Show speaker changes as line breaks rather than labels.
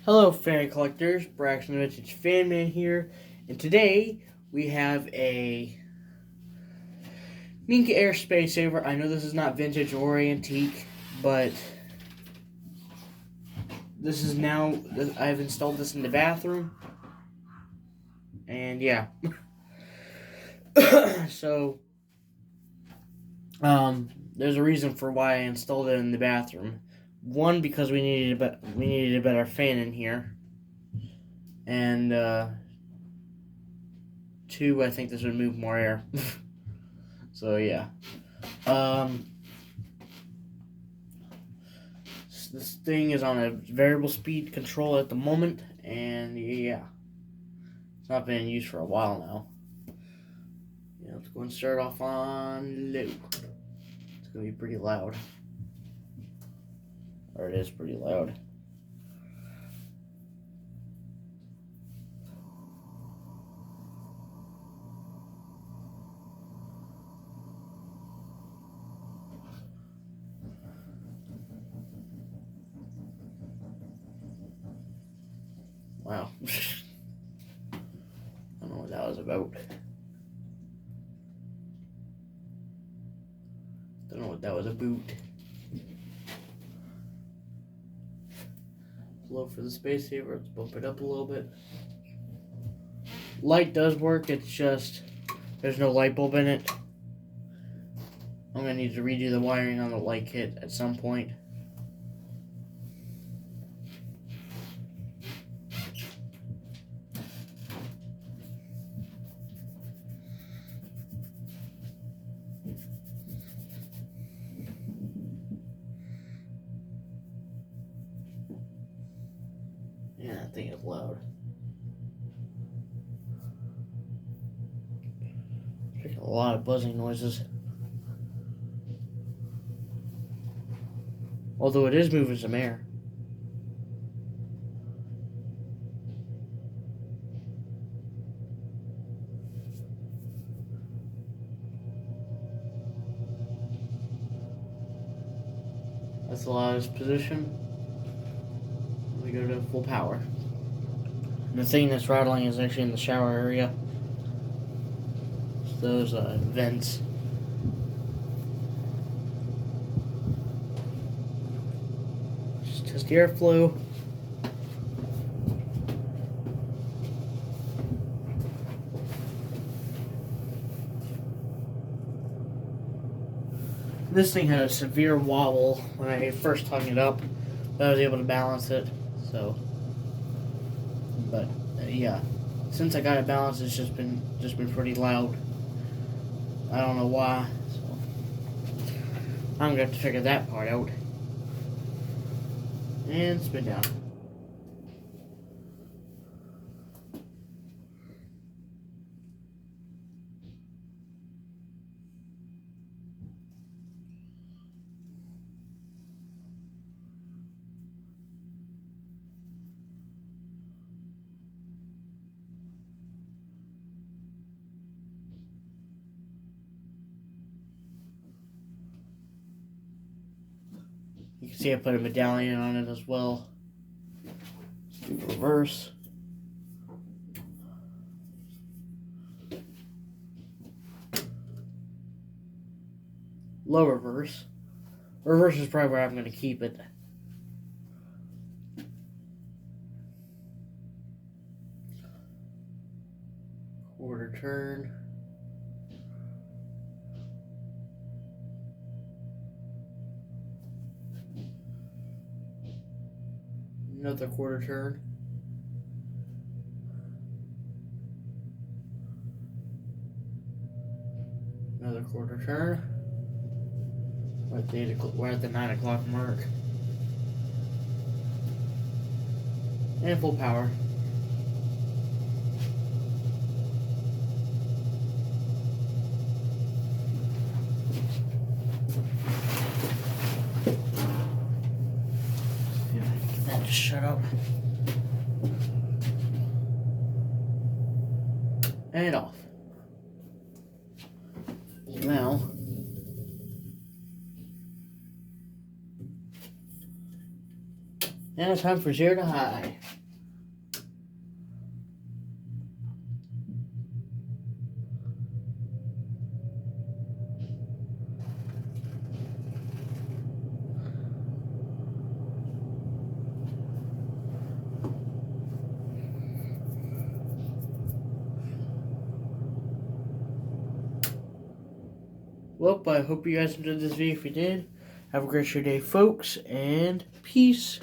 Hello, fan collectors. Braxton Vintage Fanman here, and today we have a Minka aire spacesaver. I know this is not vintage or antique, but this is now. I've installed this in the bathroom, and yeah. So, there's a reason for why I installed it in the bathroom. One, because we needed a better fan in here, and two, I think this would move more air. So yeah. This thing is on a variable speed control at the moment, and yeah, it's not been in use for a while now. Yeah, let's go and start off on low. It's gonna be pretty loud, or it is pretty loud. Wow. I don't know what that was about. Don't know what that was about. Low for the space saver. Let's bump it up a little bit. Light does work. It's just there's no light bulb in it. I'm gonna need to redo the wiring on the light kit at some point. Yeah, that thing is loud. Making a lot of buzzing noises. Although it is moving some air. That's the loudest position. We go to full power. And the thing that's rattling is actually in the shower area. It's those vents. Just test the airflow. This thing had a severe wobble when I first hung it up, but I was able to balance it. So, but yeah, since I got it balanced, it's just been pretty loud. I don't know why. So I'm gonna have to figure that part out. And spin down. You can see I put a medallion on it as well. Let's do reverse. Low reverse. Reverse is probably where I'm going to keep it. Quarter turn. Another quarter turn. Another quarter turn. We're at the 9 o'clock mark. And full power. Get that to shut up. And off. Now, Now it's time for zero to high. Well, I hope you guys enjoyed this video. If you did, have a great day, folks, and peace.